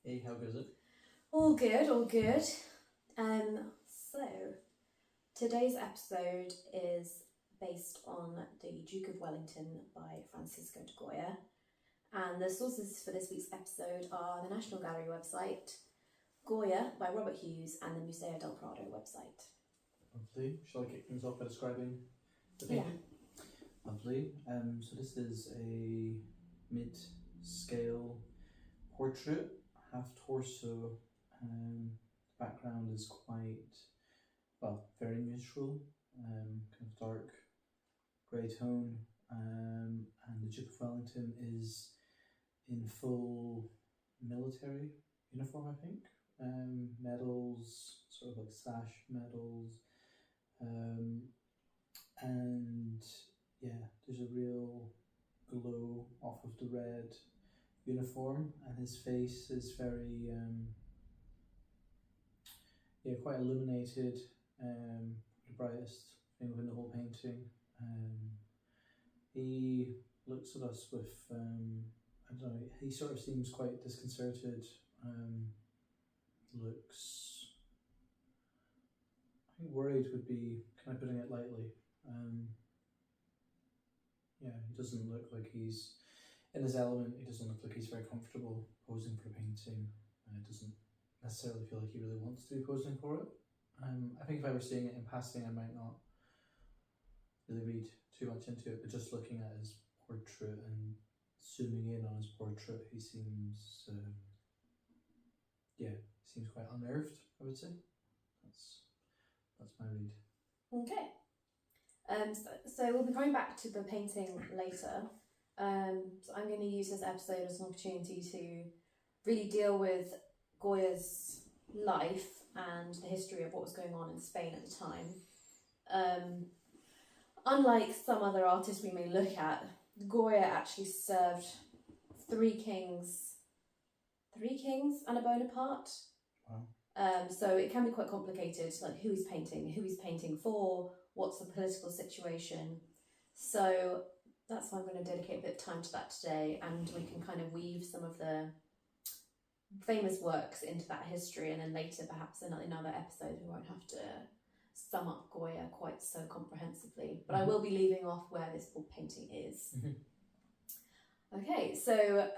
Hey, how goes it? All good, all good. So today's episode is based on the Duke of Wellington by Francisco de Goya, and the sources for this week's episode are the National Gallery website, Goya by Robert Hughes, and the Museo del Prado website. Lovely. Shall I kick things off by describing the painting? Yeah. Lovely. So this is a mid-scale portrait, half torso. Background is very neutral, kind of dark grey tone. And the Duke of Wellington is in full military uniform, I think. Medals, sort of like sash medals. And yeah, there's a real glow off of the red uniform, and his face is very quite illuminated, the brightest thing within the whole painting. He looks at us with I don't know, he sort of seems quite disconcerted, looks, I think worried would be kind of putting it lightly. He doesn't look like he's in his element. He doesn't look like he's very comfortable posing for a painting. It doesn't necessarily feel like he really wants to be posing for it. I think if I were seeing it in passing, I might not really read too much into it, but just looking at his portrait and zooming in on his portrait, he seems seems quite unnerved, I would say. That's my read. Okay. So we'll be coming back to the painting later. So I'm going to use this episode as an opportunity to really deal with Goya's life and the history of what was going on in Spain at the time. Unlike some other artists we may look at, Goya actually served three kings and a Bonaparte. Wow. So it can be quite complicated, like who he's painting for, what's the political situation. So that's why I'm going to dedicate a bit of time to that today, and we can kind of weave some of the famous works into that history, and then later perhaps in another episode we won't have to sum up Goya quite so comprehensively, but I will be leaving off where this book painting is. Okay, so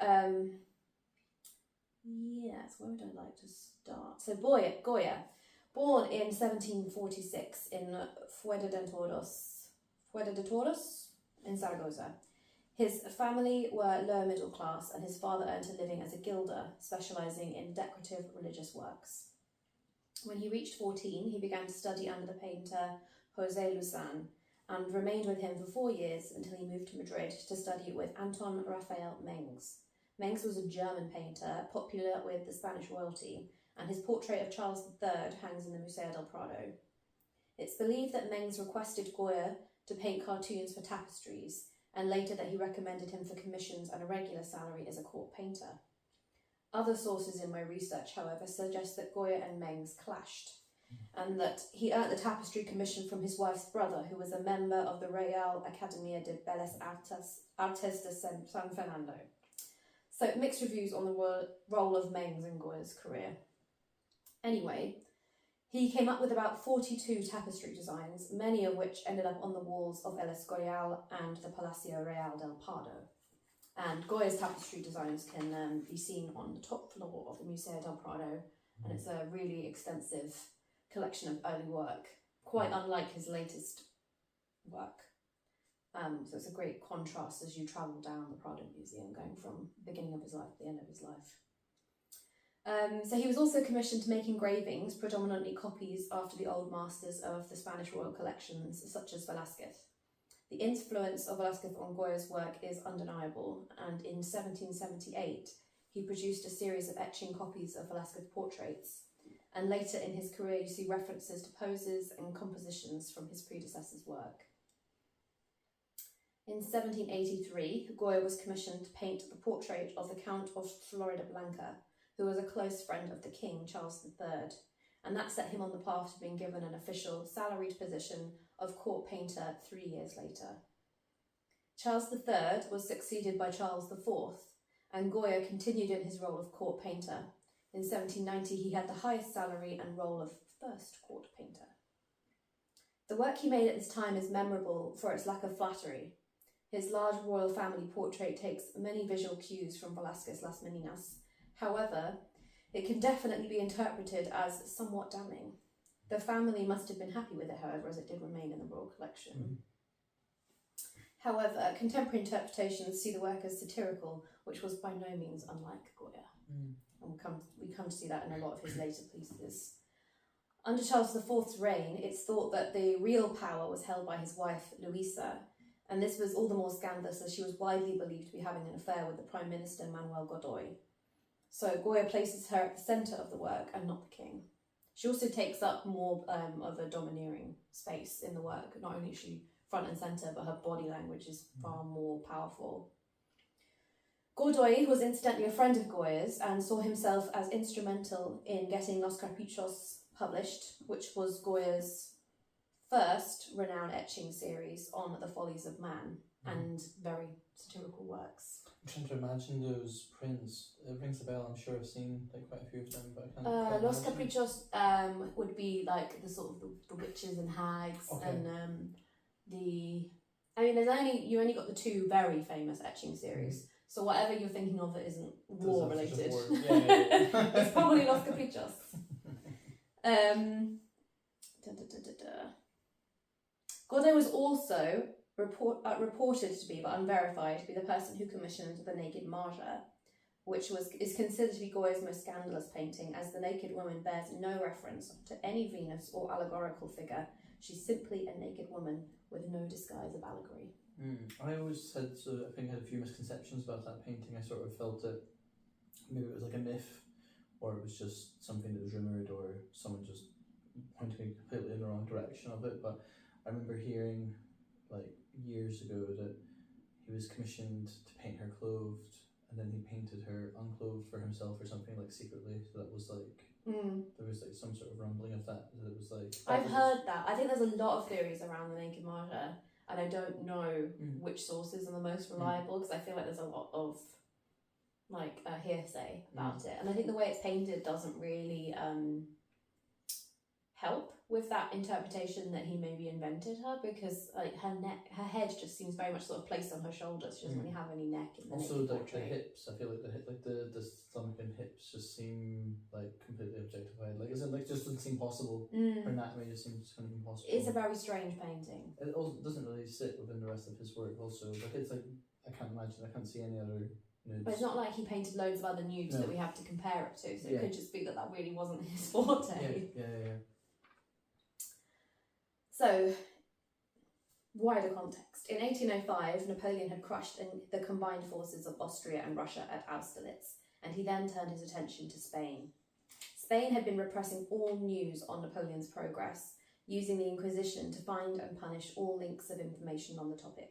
yes, where would I like to start? So Goya, born in 1746 in Fueda de Toros in Zaragoza. His family were lower middle class, and his father earned a living as a gilder, specialising in decorative religious works. When he reached 14, he began to study under the painter José Luzán, and remained with him for 4 years until he moved to Madrid to study with Anton Raphael Mengs. Mengs was a German painter, popular with the Spanish royalty, and his portrait of Charles III hangs in the Museo del Prado. It's believed that Mengs requested Goya to paint cartoons for tapestries, and later that he recommended him for commissions and a regular salary as a court painter. Other sources in my research, however, suggest that Goya and Mengs clashed, and that he earned the tapestry commission from his wife's brother, who was a member of the Real Academia de Bellas Artes de San Fernando. So mixed reviews on the role of Mengs in Goya's career. Anyway, he came up with about 42 tapestry designs, many of which ended up on the walls of El Escorial and the Palacio Real del Pardo. And Goya's tapestry designs can be seen on the top floor of the Museo del Prado, and it's a really extensive collection of early work, quite unlike his latest work. So it's a great contrast as you travel down the Prado Museum, going from the beginning of his life to the end of his life. So he was also commissioned to make engravings, predominantly copies after the old masters of the Spanish royal collections, such as Velázquez. The influence of Velázquez on Goya's work is undeniable, and in 1778 he produced a series of etching copies of Velázquez portraits, and later in his career you see references to poses and compositions from his predecessor's work. In 1783, Goya was commissioned to paint the portrait of the Count of Floridablanca, who was a close friend of the King, Charles III, and that set him on the path to being given an official salaried position of court painter 3 years later. Charles III was succeeded by Charles IV, and Goya continued in his role of court painter. In 1790, he had the highest salary and role of first court painter. The work he made at this time is memorable for its lack of flattery. His large royal family portrait takes many visual cues from Velázquez Las Meninas. However, it can definitely be interpreted as somewhat damning. The family must have been happy with it, however, as it did remain in the royal collection. However, contemporary interpretations see the work as satirical, which was by no means unlike Goya. And we come to see that in a lot of his later pieces. Under Charles IV's reign, it's thought that the real power was held by his wife, Luisa, and this was all the more scandalous as she was widely believed to be having an affair with the Prime Minister, Manuel Godoy. So Goya places her at the centre of the work and not the king. She also takes up more of a domineering space in the work. Not only is she front and centre, but her body language is far more powerful. Godoy was incidentally a friend of Goya's and saw himself as instrumental in getting Los Caprichos published, which was Goya's first renowned etching series on the follies of man and very satirical works. I'm trying to imagine those prints. It rings a bell. I'm sure I've seen like quite a few of them, but I can't quite Los imagine. Caprichos would be like the sort of the witches and hags, and you only got the two very famous etching series. So whatever you're thinking of that isn't war related, it's probably Los Caprichos. Godoy was also reported to be, but unverified, to be the person who commissioned the Naked Martyr, which is considered to be Goya's most scandalous painting, as the naked woman bears no reference to any Venus or allegorical figure. She's simply a naked woman with no disguise of allegory. I always had, I think I had a few misconceptions about that painting. I sort of felt that maybe it was like a myth, or it was just something that was rumoured, or someone just pointed me completely in the wrong direction of it. But I remember hearing like years ago that he was commissioned to paint her clothed, and then he painted her unclothed for himself or something, like secretly. So that was like there was like some sort of rumbling of that it was like. I've heard that. I think there's a lot of theories around the Naked Martyr, and I don't know which sources are the most reliable, because I feel like there's a lot of like hearsay about it, and I think the way it's painted doesn't really help with that interpretation that he maybe invented her, because like her head just seems very much sort of placed on her shoulders. She doesn't really have any neck in the also naked like portrait. the hips. I feel like the stomach and hips just seem like completely objectified. Like it just doesn't seem possible. Her anatomy just seems kind of impossible. It's a very strange painting. It also doesn't really sit within the rest of his work. Also, like it's like I can't see any other nudes. But it's not like he painted loads of other nudes that we have to compare it to. So it could just be that really wasn't his forte. Yeah. So, wider context. In 1805, Napoleon had crushed the combined forces of Austria and Russia at Austerlitz, and he then turned his attention to Spain. Spain had been repressing all news on Napoleon's progress, using the Inquisition to find and punish all links of information on the topic.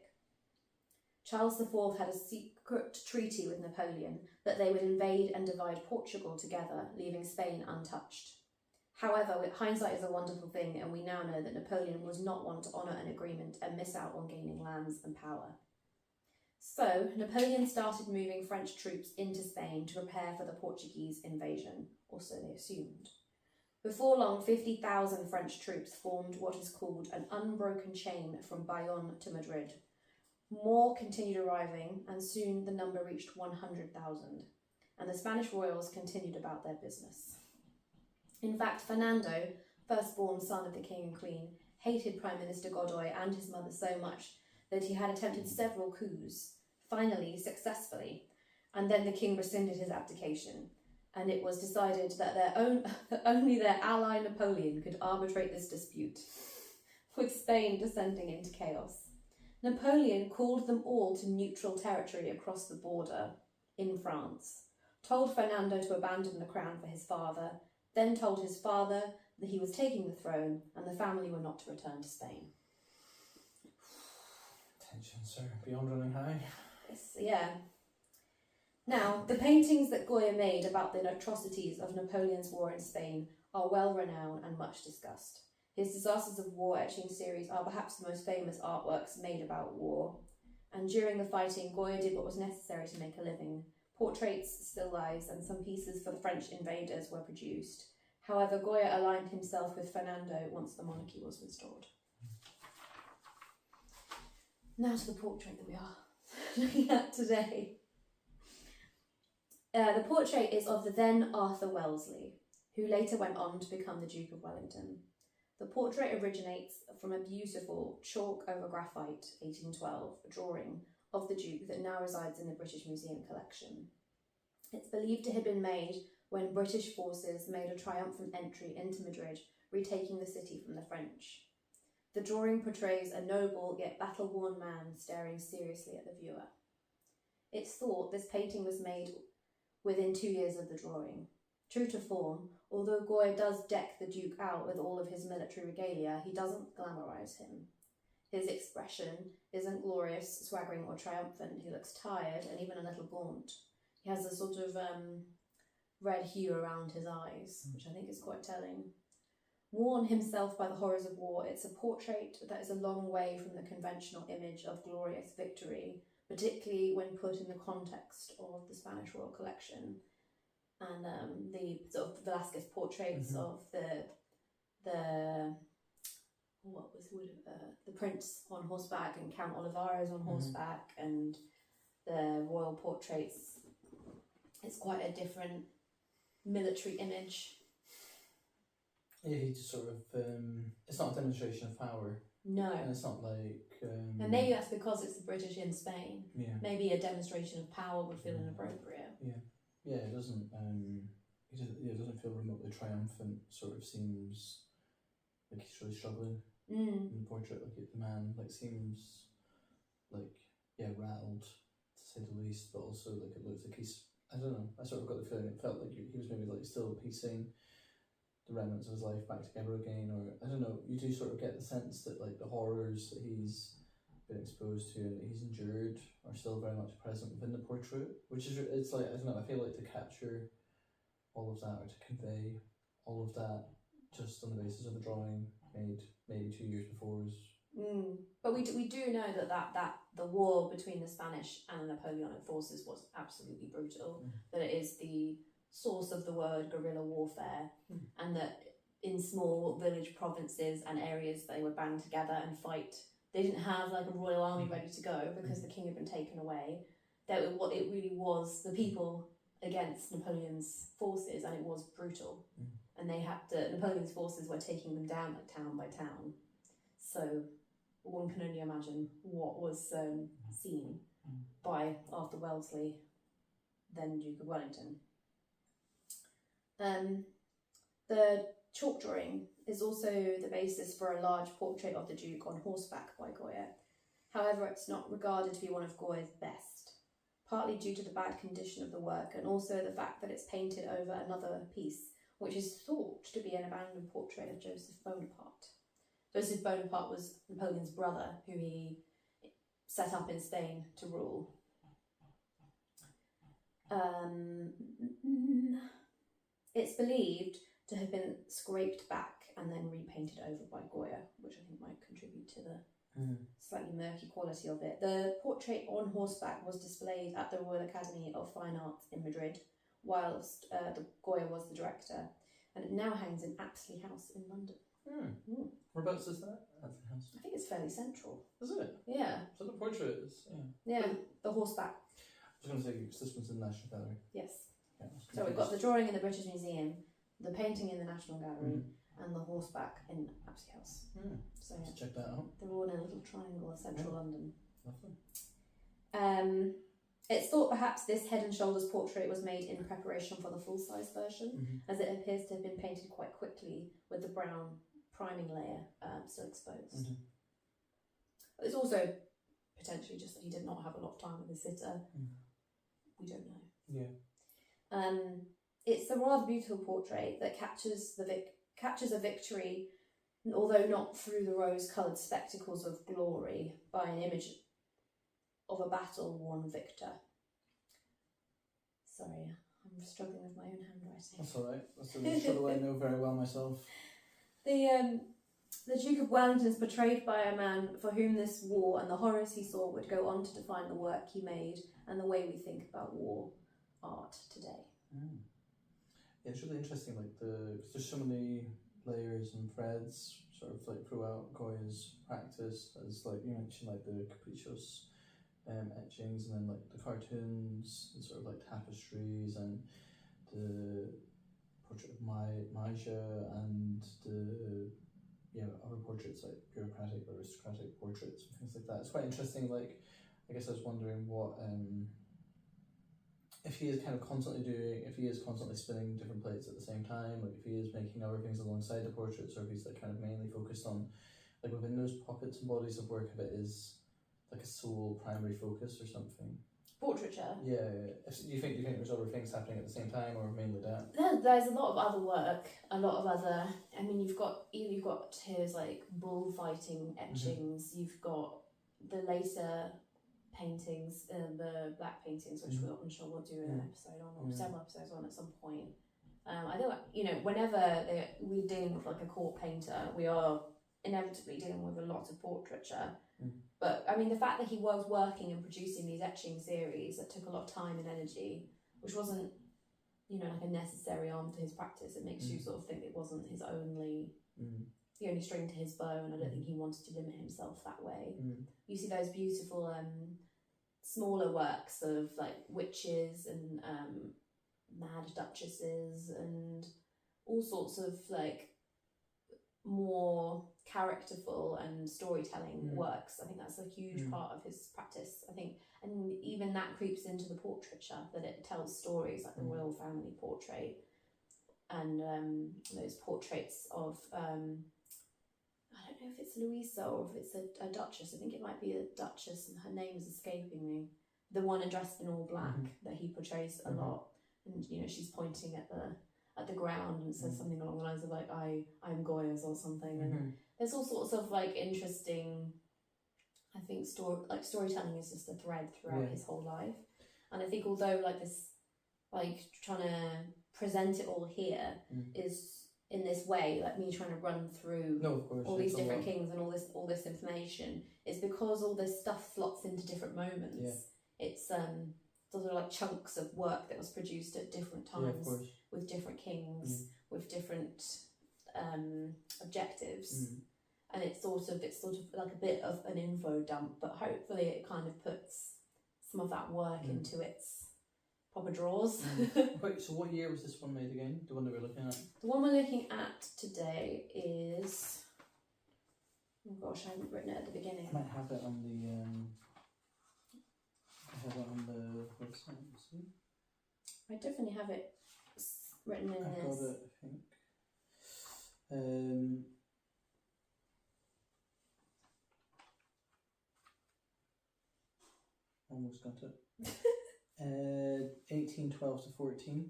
Charles IV had a secret treaty with Napoleon that they would invade and divide Portugal together, leaving Spain untouched. However, hindsight is a wonderful thing, and we now know that Napoleon was not one to honour an agreement and miss out on gaining lands and power. So, Napoleon started moving French troops into Spain to prepare for the Portuguese invasion, or so they assumed. Before long, 50,000 French troops formed what is called an unbroken chain from Bayonne to Madrid. More continued arriving, and soon the number reached 100,000, and the Spanish royals continued about their business. In fact, Fernando, firstborn son of the king and queen, hated Prime Minister Godoy and his mother so much that he had attempted several coups, finally successfully, and then the king rescinded his abdication, and it was decided that only their ally Napoleon could arbitrate this dispute, with Spain descending into chaos. Napoleon called them all to neutral territory across the border in France, told Fernando to abandon the crown for his father, then told his father that he was taking the throne and the family were not to return to Spain. Tensions are beyond running high. Yeah. Now, the paintings that Goya made about the atrocities of Napoleon's war in Spain are well renowned and much discussed. His Disasters of War etching series are perhaps the most famous artworks made about war, and during the fighting, Goya did what was necessary to make a living, Portraits, still lifes, and some pieces for the French invaders were produced. However, Goya aligned himself with Fernando once the monarchy was restored. Now to the portrait that we are looking at today. The portrait is of the then Arthur Wellesly, who later went on to become the Duke of Wellington. The portrait originates from a beautiful chalk over graphite 1812 drawing of the Duke that now resides in the British Museum collection. It's believed to have been made when British forces made a triumphant entry into Madrid, retaking the city from the French. The drawing portrays a noble yet battle-worn man staring seriously at the viewer. It's thought this painting was made within 2 years of the drawing. True to form, although Goya does deck the Duke out with all of his military regalia, he doesn't glamorise him. His expression isn't glorious, swaggering or triumphant. He looks tired and even a little gaunt. He has a sort of red hue around his eyes, which I think is quite telling. Worn himself by the horrors of war, it's a portrait that is a long way from the conventional image of glorious victory, particularly when put in the context of the Spanish royal collection and the sort of Velasquez portraits of the prince on horseback and Count Olivares on horseback and the royal portraits. It's quite a different military image. Yeah, he just sort of, it's not a demonstration of power. No. And it's not like... and maybe that's because it's the British in Spain. Yeah. Maybe a demonstration of power would feel inappropriate. Yeah. Yeah, it doesn't feel remotely triumphant. Sort of seems like he's really struggling in the portrait. Like the man seems like rattled, to say the least, but also like it looks like he's, I don't know, I sort of got the feeling it felt like he was maybe still piecing the remnants of his life back together again, or I don't know, you do sort of get the sense that the horrors that he's been exposed to and that he's endured are still very much present within the portrait, which is, it's I don't know, I feel like to capture all of that or to convey all of that just on the basis of a drawing made maybe 2 years before is... But we do know that the war between the Spanish and the Napoleonic forces was absolutely brutal, that it is the source of the word guerrilla warfare, and that in small village provinces and areas they would band together and fight. They didn't have a royal army ready to go because the king had been taken away. That it really was the people against Napoleon's forces, and it was brutal. And Napoleon's forces were taking them down town by town. So one can only imagine what was seen by Arthur Wellesly, then Duke of Wellington. The chalk drawing is also the basis for a large portrait of the Duke on horseback by Goya. However, it's not regarded to be one of Goya's best, partly due to the bad condition of the work and also the fact that it's painted over another piece, which is thought to be an abandoned portrait of Joseph Bonaparte. Joseph Bonaparte was Napoleon's brother, who he set up in Spain to rule. It's believed to have been scraped back and then repainted over by Goya, which I think might contribute to the slightly murky quality of it. The portrait on horseback was displayed at the Royal Academy of Fine Arts in Madrid, whilst Goya was the director, and it now hangs in Apsley House in London. Whereabouts is that? Apsley House? I think it's fairly central. Is it? Yeah. So the portrait is, Yeah, the horseback. I was going to say, this one's in the National Gallery. Yes. Yeah, so we've got the drawing in the British Museum, the painting in the National Gallery, and the horseback in Apsley House. So let's check that out. They're all in a little triangle of central London. Lovely. It's thought perhaps this head and shoulders portrait was made in preparation for the full-size version, as it appears to have been painted quite quickly with the brown priming layer still exposed. It's also potentially just that he did not have a lot of time with his sitter. We don't know. Yeah. It's a rather beautiful portrait that captures a victory, although not through the rose-coloured spectacles of glory, by an image of a battle-worn victor. Sorry, I'm struggling with my own handwriting. That's alright. That's a struggle I know very well myself. The Duke of Wellington is portrayed by a man for whom this war and the horrors he saw would go on to define the work he made and the way we think about war. art today. Mm. Yeah, it's really interesting, like because there's so many layers and threads sort of like throughout Goya's practice, as like you mentioned, like the capricious etchings, and then like the cartoons and sort of like tapestries, and the portrait of Maja, and the other portraits like bureaucratic, aristocratic portraits and things like that. It's quite interesting. Like, I guess I was wondering what if he is kind of constantly spinning different plates at the same time, like if he is making other things alongside the portraits, or if he's like kind of mainly focused on, like within those pockets and bodies of work, if it is like a sole primary focus or something. Portraiture. Yeah. Do you think there's other things happening at the same time, or mainly that? There's a lot of other work, a lot of other. I mean, you've got his like bullfighting etchings. You've got the later paintings, the black paintings, which I'm sure we'll do an episode on, or several episodes on at some point. I think whenever we're dealing with like a court painter, we are inevitably dealing with a lot of portraiture. But I mean, the fact that he was working and producing these etching series that took a lot of time and energy, which wasn't, like a necessary arm to his practice, it makes you sort of think it wasn't his only, the only string to his bow, and I don't think he wanted to limit himself that way. You see those beautiful smaller works of like witches and mad duchesses and all sorts of like more characterful and storytelling works. I think that's a huge part of his practice, I think, and even that creeps into the portraiture, that it tells stories, like the royal family portrait, and those portraits of I don't know if it's Louisa or if it's a duchess. I think it might be a duchess, and her name is escaping me. The one dressed in all black that he portrays a lot, and she's pointing at the ground and says something along the lines of like I'm Goyas or something. And there's all sorts of like interesting, I think storytelling is just a thread throughout his whole life. And I think although like this, like trying to present it all here is in this way, like me trying to run through all these different kings and all this information, is because all this stuff slots into different moments. It's sort of like chunks of work that was produced at different times with different kings, with different objectives, and it's sort of like a bit of an info dump, but hopefully it kind of puts some of that work into its proper drawers. Wait, so what year was this one made again? The one that we're looking at? The one we're looking at today is, oh gosh, I haven't written it at the beginning. I might have it on the website. See? I definitely have it written in I've this. got it, I think. Almost got it. 1812 to 14.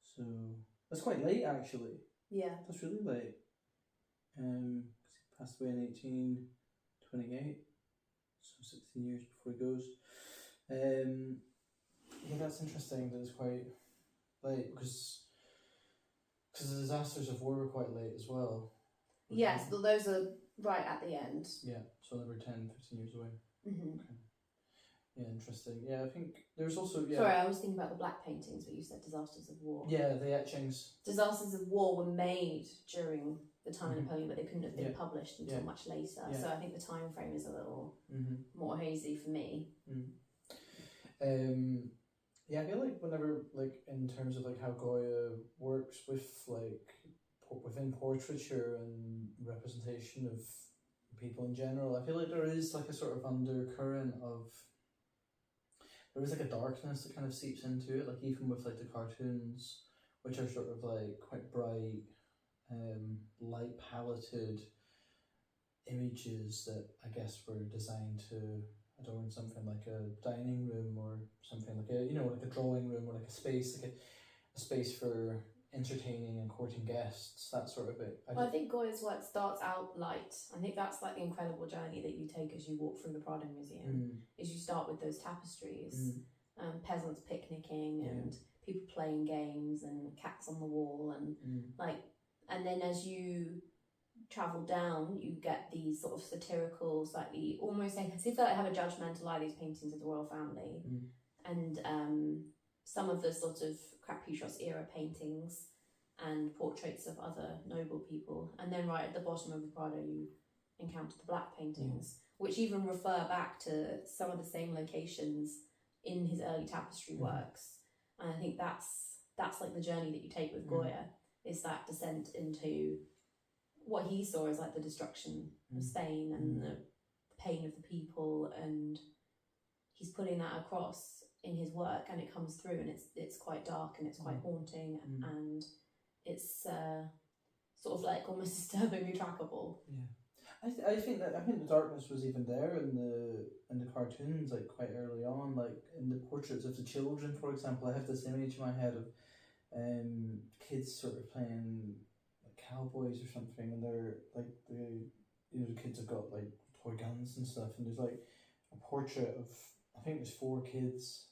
So that's quite late, actually. Yeah. That's really late. Because he passed away in 1828, so 16 years before he goes. Yeah, that's interesting. That it's quite late because the disasters of war were quite late as well. Yes, but those are right at the end. Yeah, so they were 10, 15 years away. Okay. Yeah, interesting. Yeah, I think there's also... Yeah. Sorry, I was thinking about the black paintings, but you said disasters of war. Yeah, the etchings. Disasters of war were made during the time of Napoleon, but they couldn't have been published until much later. So I think the time frame is a little more hazy for me. Yeah, I feel like whenever, like, in terms of like how Goya works with like within portraiture and representation of people in general, I feel like there is like a sort of undercurrent of, there is like a darkness that kind of seeps into it, like even with like the cartoons, which are sort of like quite bright, light paleted images that I guess were designed to adorn something like a dining room or something like a, like a drawing room or like a space, like a space for entertaining and courting guests, that sort of it. I think Goya's work starts out light. I think that's like the incredible journey that you take as you walk through the Prado Museum. Is you start with those tapestries, peasants picnicking and people playing games and cats on the wall and and then as you travel down, you get these sort of satirical, slightly almost like as if they have a judgmental eye, these paintings of the royal family. and some of the sort of Crapoutos era paintings and portraits of other noble people. And then right at the bottom of the Prado you encounter the black paintings, which even refer back to some of the same locations in his early tapestry works. And I think that's like the journey that you take with Goya, is that descent into what he saw as like the destruction of Spain and the pain of the people, and he's putting that across in his work, and it comes through, and it's quite dark and it's quite haunting, and it's sort of like almost disturbingly trackable. I think the darkness was even there in the cartoons, like quite early on, like in the portraits of the children, for example. I have this image in my head of kids sort of playing like cowboys or something, and they're like the kids have got like toy guns and stuff, and there's like a portrait of, I think there's 4 kids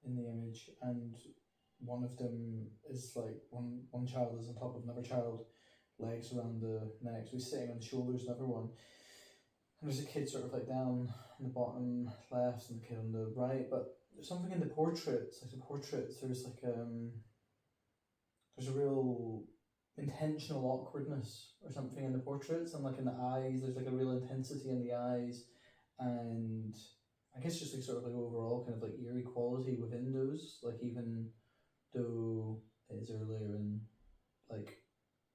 in the image, and one of them is like one child is on top of another child, legs around the neck, so he's sitting on the shoulders of the other one, and there's a kid sort of like down in the bottom left and the kid on the right. But there's something in the portraits, there's like there's a real intentional awkwardness or something in the portraits, and like in the eyes there's like a real intensity in the eyes, and I guess just like sort of like overall kind of like eerie quality within those, like even though it is earlier, and like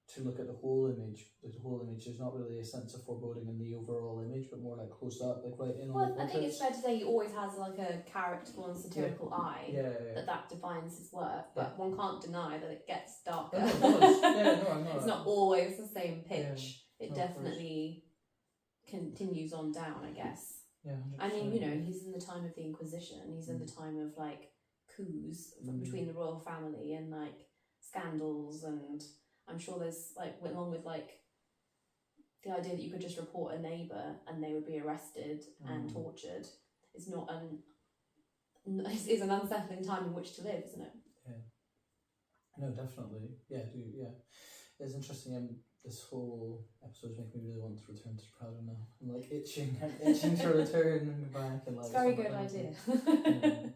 to look at the whole image, there's not really a sense of foreboding in the overall image, but more like close up, like right in on the I think it's fair to say he always has like a characterful and satirical eye that defines his work, but one can't deny that it gets darker. No, it does. It's not always the same pitch. It definitely continues on down, I guess. Yeah, 100%. I mean, he's in the time of the Inquisition, he's in the time of like coups between the royal family and like scandals, and I'm sure there's like, along with like the idea that you could just report a neighbour and they would be arrested and tortured is not is an unsettling time in which to live, isn't it? Yeah. No, definitely. Yeah, it's interesting. This whole episode is making me really want to return to Prado now. I'm like itching to return and go back, and like it's a very good idea.